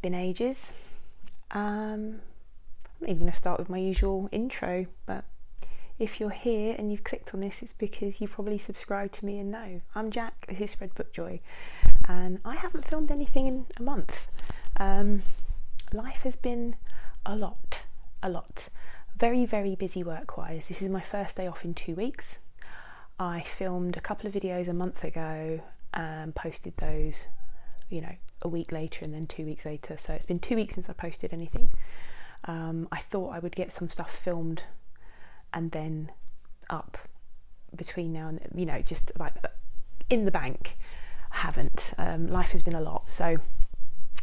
been ages. I'm not even going to start with my usual intro, but if you're here and you've clicked on this, it's because you probably subscribed to me and know. I'm Jack, this is Spread Book Joy, and I haven't filmed anything in a month. Life has been a lot. Very, very busy work-wise. This is my first day off in 2 weeks. I filmed a couple of videos a month ago and posted those, a week later and then 2 weeks later. So it's been 2 weeks since I posted anything. I thought I would get some stuff filmed and then up between now and, just like in the bank. I haven't. Life has been a lot. So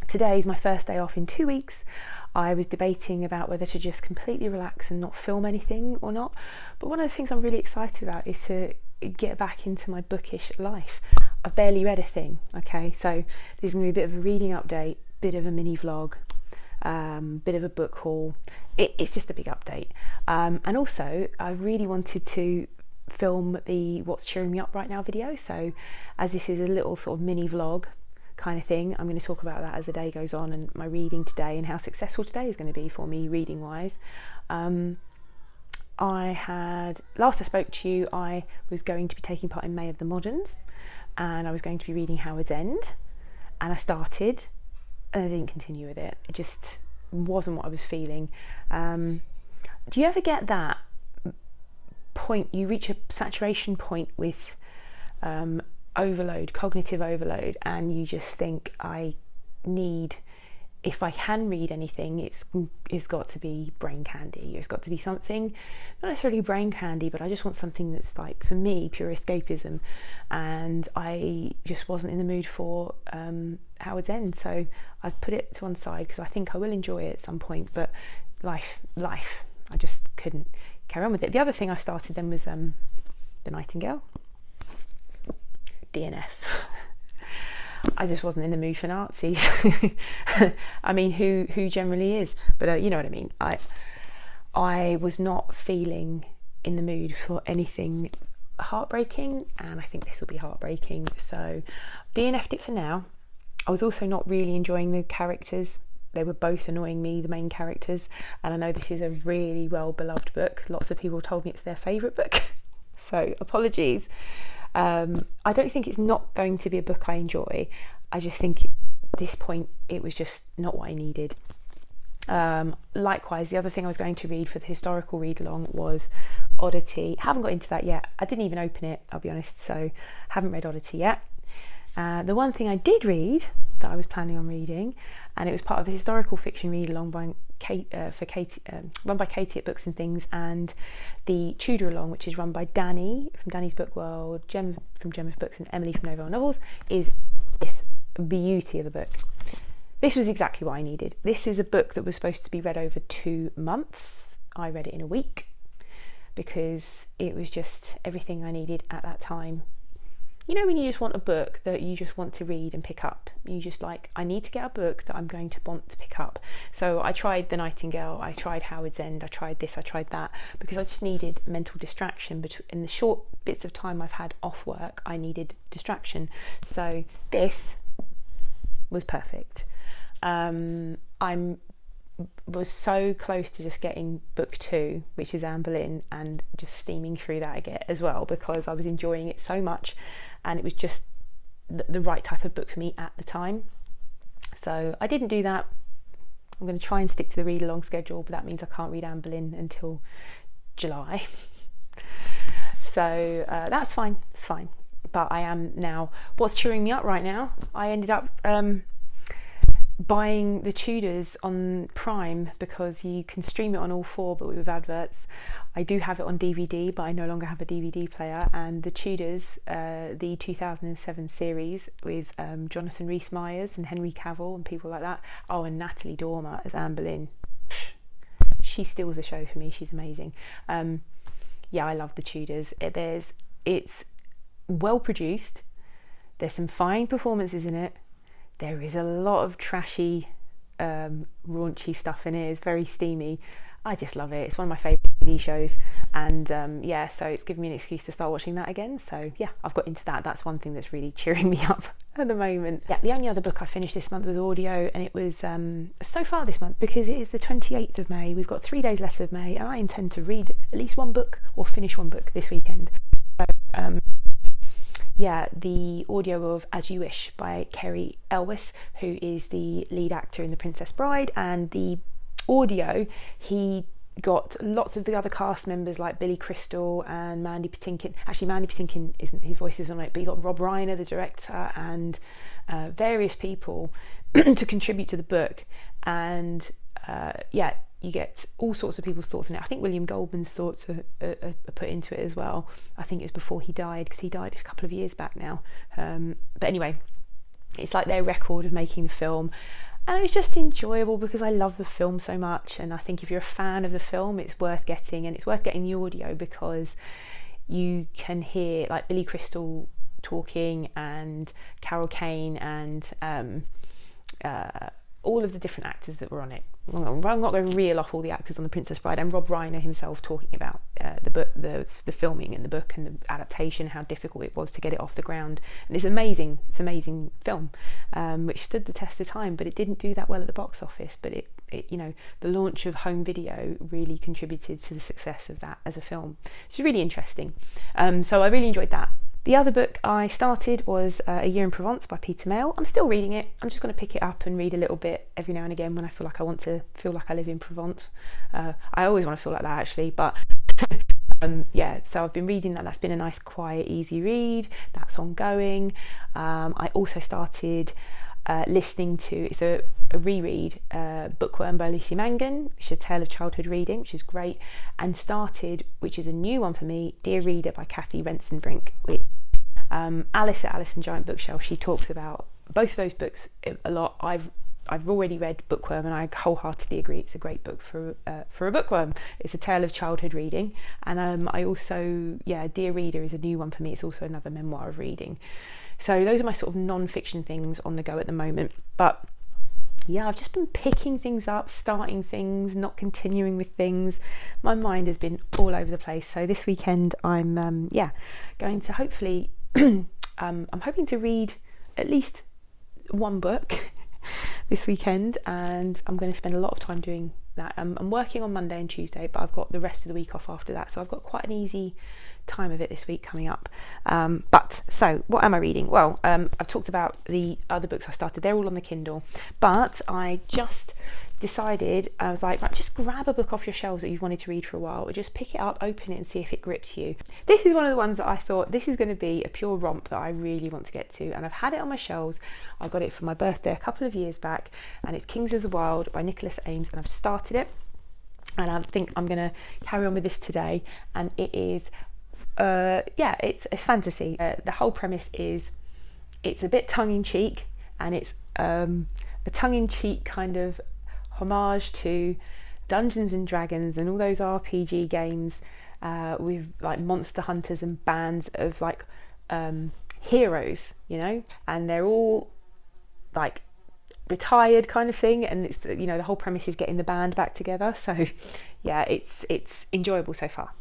today is my first day off in 2 weeks. I was debating about whether to just completely relax and not film anything or not. But one of the things I'm really excited about is to get back into my bookish life. I've barely read a thing, okay? So this is going to be a bit of a reading update, bit of a mini vlog, bit of a book haul. It's just a big update. And also, I really wanted to film the What's Cheering Me Up Right Now video. So as this is a little sort of mini vlog kind of thing, I'm going to talk about that as the day goes on and my reading today and how successful today is going to be for me reading wise. Last I spoke to you, I was going to be taking part in May of the Moderns, and I was going to be reading Howard's End, and I started and I didn't continue with it. It just wasn't what I was feeling. Do you ever get that point, you reach a saturation point with cognitive overload, and you just think, if I can read anything, it's got to be brain candy. It's got to be something, not necessarily brain candy, but I just want something that's like, for me, pure escapism. And I just wasn't in the mood for Howard's End, so I've put it to one side because I think I will enjoy it at some point, but life, I just couldn't carry on with it. The other thing I started then was The Nightingale, DNF. I just wasn't in the mood for Nazis. I mean, who generally is? But you know what I mean. I was not feeling in the mood for anything heartbreaking, and I think this will be heartbreaking. So DNF'd it for now. I was also not really enjoying the characters. They were both annoying me, the main characters. And I know this is a really well-beloved book. Lots of people told me it's their favourite book. So apologies. I don't think it's not going to be a book I enjoy. I just think at this point it was just not what I needed. Likewise, the other thing I was going to read for the historical read along was Oddity. Haven't got into that yet. I didn't even open it, I'll be honest, so haven't read Oddity yet. The one thing I did read that I was planning on reading, and it was part of the historical fiction read along by run by Katie at Books and Things, and the Tudor along, which is run by Danny from Danny's Book World, Jem from Jem of Books, and Emily from Novell Novels, is this beauty of a book. This was exactly what I needed. This is a book that was supposed to be read over 2 months. I read it in a week because it was just everything I needed at that time. You know, when you just want a book that you just want to read and pick up, you just like, I need to get a book that I'm going to want to pick up. So I tried The Nightingale, I tried Howard's End, I tried this, I tried that, because I just needed mental distraction. But in the short bits of time I've had off work, I needed distraction. So this was perfect. Was so close to just getting book 2, which is Anne Boleyn, and just steaming through that again as well, because I was enjoying it so much and it was just the right type of book for me at the time. So I didn't do that. I'm going to try and stick to the read along schedule, but that means I can't read Anne Boleyn until July. So that's fine, it's fine. But I am now, what's cheering me up right now, I ended up buying the Tudors on Prime, because you can stream it on all 4 but with adverts. I do have it on DVD, but I no longer have a DVD player. And the Tudors, the 2007 series with Jonathan Rhys-Meyers and Henry Cavill and people like that. Oh, and Natalie Dormer as Anne Boleyn. She steals the show for me. She's amazing. Yeah, I love the Tudors. It's well produced. There's some fine performances in it. There is a lot of trashy, raunchy stuff in it. It's very steamy. I just love it. It's one of my favourite TV shows, and so it's given me an excuse to start watching that again. So yeah, I've got into that. That's one thing that's really cheering me up. at the moment. Yeah, the only other book I finished this month was audio, and it was so far this month, because it is the 28th of May, we've got 3 days left of May, and I intend to read at least one book or finish one book this weekend. So, yeah, the audio of As You Wish by Kerry Elwes, who is the lead actor in The Princess Bride, and the audio, he got lots of the other cast members like Billy Crystal and Mandy Patinkin. Actually, Mandy Patinkin isn't, his voice isn't on it, but you got Rob Reiner, the director, and various people to contribute to the book. And yeah, you get all sorts of people's thoughts on it. I think William Goldman's thoughts are put into it as well. I think it was before he died, because he died a couple of years back now. But anyway, it's like their record of making the film. And it was just enjoyable because I love the film so much. And I think if you're a fan of the film, it's worth getting. And it's worth getting the audio because you can hear like Billy Crystal talking, and Carol Kane, and all of the different actors that were on it. I'm not going to reel off all the actors on The Princess Bride, and Rob Reiner himself talking about the book, the filming in the book and the adaptation, how difficult it was to get it off the ground. And it's amazing. It's an amazing film, which stood the test of time, but it didn't do that well at the box office. But it you know, the launch of home video really contributed to the success of that as a film. It's really interesting. So I really enjoyed that. The other book I started was A Year in Provence by Peter Mayle. I'm still reading it. I'm just going to pick it up and read a little bit every now and again when I feel like I want to feel like I live in Provence. I always want to feel like that actually, but yeah, so I've been reading that. That's been a nice, quiet, easy read. That's ongoing. I also started listening to, it's a reread, Bookworm by Lucy Mangan, which is a tale of childhood reading, which is great, and started, which is a new one for me, Dear Reader by Kathy Renson-Brink, which Alice at Alice and Giant Bookshelf, she talks about both of those books a lot. I've already read Bookworm, and I wholeheartedly agree it's a great book for a bookworm. It's a tale of childhood reading, and I also, yeah, Dear Reader is a new one for me. It's also another memoir of reading. So those are my sort of non-fiction things on the go at the moment. But yeah, I've just been picking things up, starting things, not continuing with things. My mind has been all over the place. So this weekend I'm going to hopefully I'm hoping to read at least one book this weekend, and I'm going to spend a lot of time doing that. I'm working on Monday and Tuesday, but I've got the rest of the week off after that, so I've got quite an easy time of it this week coming up. But so what am I reading? Well, I've talked about the other books I started. They're all on the Kindle, but I just decided, I was like, right, just grab a book off your shelves that you've wanted to read for a while, or just pick it up, open it and see if it grips you. This is one of the ones that I thought, this is going to be a pure romp that I really want to get to, and I've had it on my shelves. I got it for my birthday a couple of years back, and it's Kings of the Wild by Nicholas Ames, and I've started it, and I think I'm going to carry on with this today. And it is it's fantasy. The whole premise is it's a bit tongue-in-cheek, and it's a tongue-in-cheek kind of homage to Dungeons and Dragons and all those RPG games with like monster hunters and bands of like heroes, you know, and they're all like retired kind of thing, and it's, you know, the whole premise is getting the band back together. So yeah, it's enjoyable so far.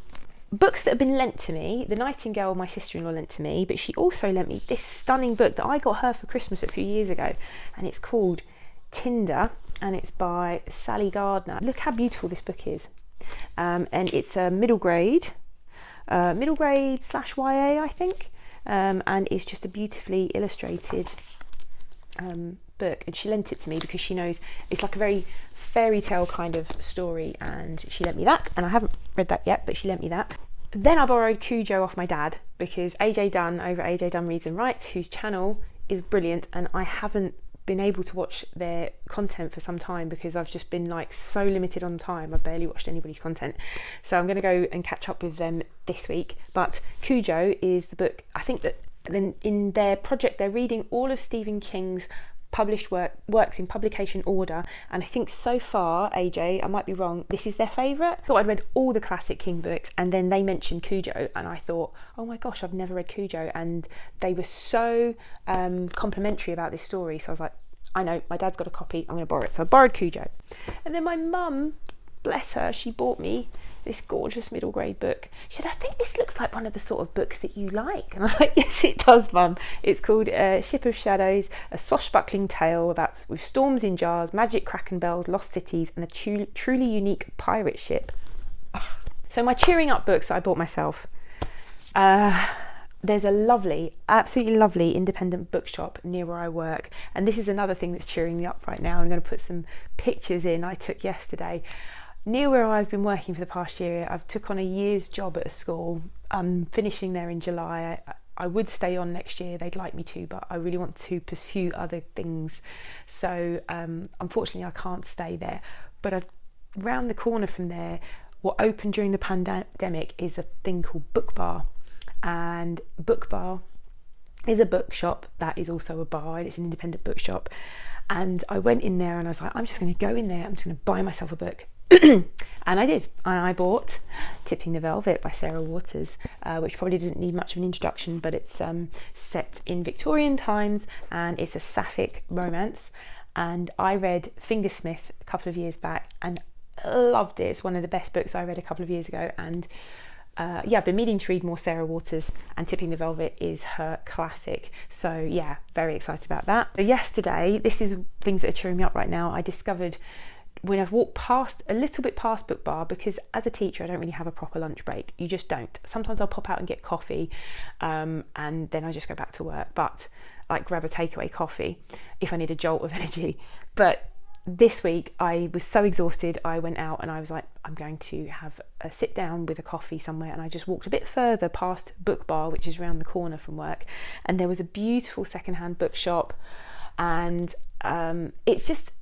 Books that have been lent to me, The Nightingale my sister-in-law lent to me, but she also lent me this stunning book that I got her for Christmas a few years ago, and it's called Tinder, and it's by Sally Gardner. Look how beautiful this book is, and it's a middle grade / YA, I think, and it's just a beautifully illustrated book, and she lent it to me because she knows it's like a very fairy tale kind of story, and she lent me that, and I haven't read that yet, but she lent me that. Then I borrowed Cujo off my dad because AJ Dunn over AJ Dunn Reads and Writes, whose channel is brilliant, and I haven't been able to watch their content for some time because I've just been like so limited on time. I've barely watched anybody's content, so I'm going to go and catch up with them this week. But Cujo is the book, I think that in their project they're reading all of Stephen King's published works in publication order, and I think so far, AJ, I might be wrong, this is their favourite. I thought I'd read all the classic King books, and then they mentioned Cujo, and I thought, oh my gosh, I've never read Cujo, and they were so complimentary about this story, so I was like, I know, my dad's got a copy, I'm going to borrow it. So I borrowed Cujo, and then my mum, bless her, she bought me this gorgeous middle grade book. She said, I think this looks like one of the sort of books that you like. And I was like, yes, it does, Mum. It's called Ship of Shadows, a swashbuckling tale with storms in jars, magic kraken bells, lost cities, and a truly unique pirate ship. So my cheering up books that I bought myself. There's a lovely, absolutely lovely independent bookshop near where I work, and this is another thing that's cheering me up right now. I'm going to put some pictures in I took yesterday. Near where I've been working for the past year, I've took on a year's job at a school. I'm finishing there in July. I would stay on next year, they'd like me to, but I really want to pursue other things. So unfortunately I can't stay there, but round the corner from there, what opened during the pandemic is a thing called Book Bar. And Book Bar is a bookshop that is also a bar, and it's an independent bookshop. And I went in there and I was like, I'm just going to go in there, I'm just going to buy myself a book. And I did. I bought Tipping the Velvet by Sarah Waters, which probably doesn't need much of an introduction, but it's set in Victorian times and it's a sapphic romance. And I read Fingersmith a couple of years back and loved it. It's one of the best books I read a couple of years ago, and I've been meaning to read more Sarah Waters, and Tipping the Velvet is her classic. So yeah, very excited about that. So yesterday, this is things that are cheering me up right now. I discovered when I've walked a little bit past Book Bar, because as a teacher I don't really have a proper lunch break. You just don't. Sometimes I'll pop out and get coffee, and then I just go back to work, but like grab a takeaway coffee if I need a jolt of energy. But this week I was so exhausted, I went out and I was like, I'm going to have a sit down with a coffee somewhere, and I just walked a bit further past Book Bar, which is around the corner from work, and there was a beautiful secondhand bookshop, and it's just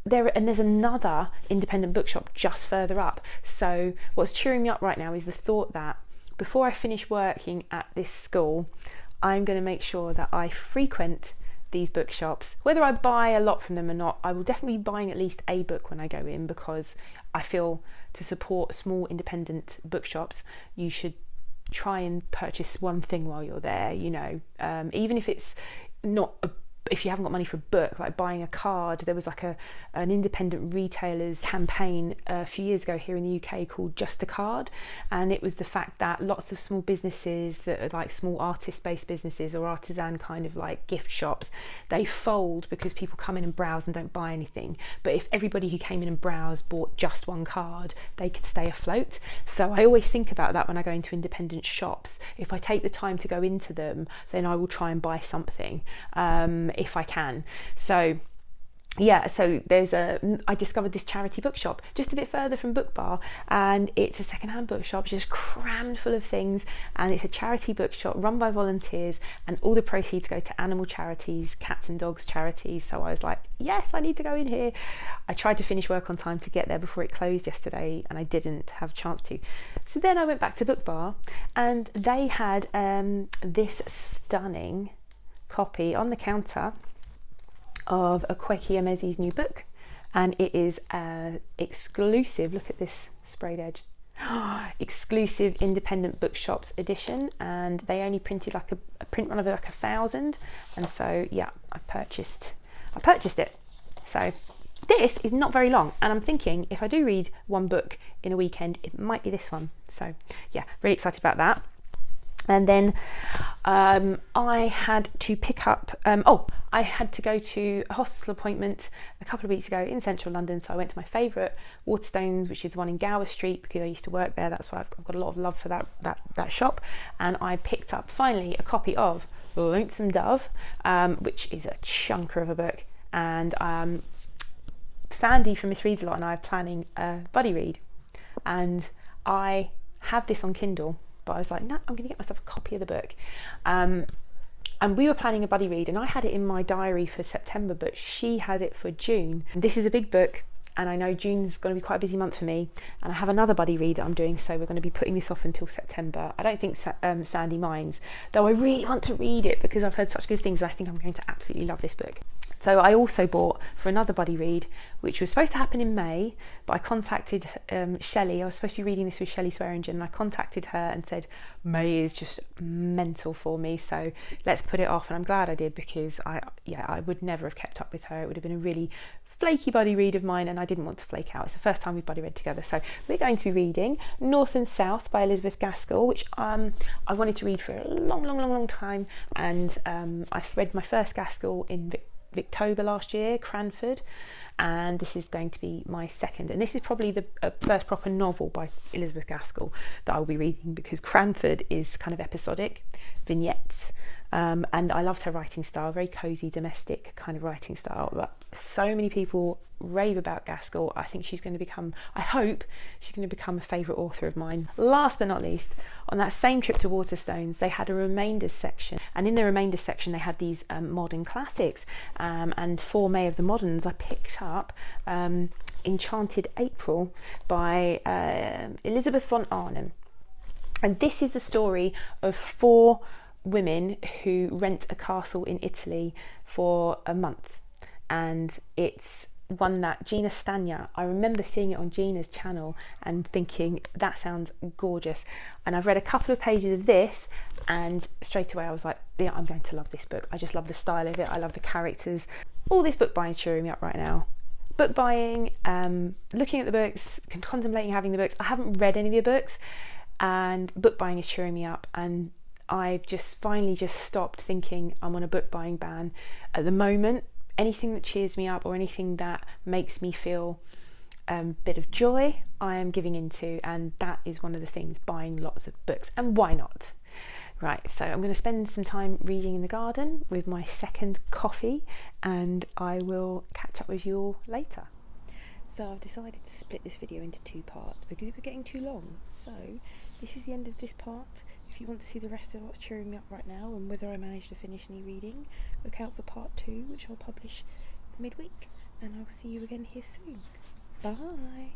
there, and there's another independent bookshop just further up. So what's cheering me up right now is the thought that before I finish working at this school, I'm going to make sure that I frequent these bookshops. Whether I buy a lot from them or not, I will definitely be buying at least a book when I go in, because I feel to support small independent bookshops, you should try and purchase one thing while you're there, you know, even if it's not if you haven't got money for a book, like buying a card. There was like an independent retailers campaign a few years ago here in the UK called Just a Card, and it was the fact that lots of small businesses that are like small artist-based businesses or artisan kind of like gift shops, they fold because people come in and browse and don't buy anything. But if everybody who came in and browsed bought just one card, they could stay afloat. So I always think about that when I go into independent shops. If I take the time to go into them, then I will try and buy something if I can. So yeah, so I discovered this charity bookshop just a bit further from Book Bar, and it's a secondhand bookshop just crammed full of things, and it's a charity bookshop run by volunteers, and all the proceeds go to animal charities, cats and dogs charities. So I was like, yes, I need to go in here. I tried to finish work on time to get there before it closed yesterday, and I didn't have a chance to. So then I went back to Book Bar, and they had this stunning copy on the counter of Akwaeke Emezi's new book, and it is exclusive. Look at this sprayed edge. Exclusive independent bookshops edition, and they only printed like a print run of like 1,000, and so yeah, I purchased it. So this is not very long, and I'm thinking if I do read one book in a weekend, it might be this one. So yeah, really excited about that. And then I had to pick up, I had to go to a hospital appointment a couple of weeks ago in central London. So I went to my favourite Waterstones, which is the one in Gower Street, because I used to work there. That's why I've got a lot of love for that shop. And I picked up finally a copy of Lonesome Dove, which is a chunker of a book. And Sandy from Miss Reads a Lot and I are planning a buddy read. And I have this on Kindle, but I was like, no, I'm going to get myself a copy of the book. And we were planning a buddy read, and I had it in my diary for September, but she had it for June. And this is a big book, and I know June's going to be quite a busy month for me, and I have another buddy read that I'm doing, so we're going to be putting this off until September. I don't think Sandy minds, though I really want to read it because I've heard such good things, and I think I'm going to absolutely love this book. So I also bought for another buddy read, which was supposed to happen in May, but I contacted Shelley. I was supposed to be reading this with Shelley Swearingen, and I contacted her and said, May is just mental for me, so let's put it off. And I'm glad I did, because I would never have kept up with her. It would have been a really flaky buddy read of mine, and I didn't want to flake out. It's the first time we've buddy read together. So we're going to be reading North and South by Elizabeth Gaskill, which I wanted to read for a long time. And I've read my first Gaskill in October last year, Cranford, and this is going to be my second, and this is probably the first proper novel by Elizabeth Gaskill that I'll be reading, because Cranford is kind of episodic, vignettes, and I loved her writing style, very cosy, domestic kind of writing style. But so many people rave about Gaskill. I think she's going to become, I hope she's going to become a favourite author of mine. Last but not least, on that same trip to Waterstones, they had a remainders section, and in the remainders section they had these modern classics, and for May of the Moderns I picked up Enchanted April by Elizabeth von Arnim, and this is the story of 4 women who rent a castle in Italy for a month, and it's one that Gina Stagna, I remember seeing it on Gina's channel and thinking that sounds gorgeous, and I've read a couple of pages of this and straight away I was like, yeah, I'm going to love this book. I just love the style of it, I love the characters. All this book buying is cheering me up right now. Book buying, looking at the books, contemplating having the books. I haven't read any of the books, and book buying is cheering me up, and I've just finally just stopped thinking I'm on a book buying ban at the moment. Anything that cheers me up or anything that makes me feel a bit of joy, I am giving into, and that is one of the things, buying lots of books. And why not? Right, so I'm going to spend some time reading in the garden with my second coffee, and I will catch up with you all later. So I've decided to split this video into 2 parts because we're getting too long. So this is the end of this part. If you want to see the rest of what's cheering me up right now and whether I manage to finish any reading, look out for part 2, which I'll publish midweek, and I'll see you again here soon. Bye!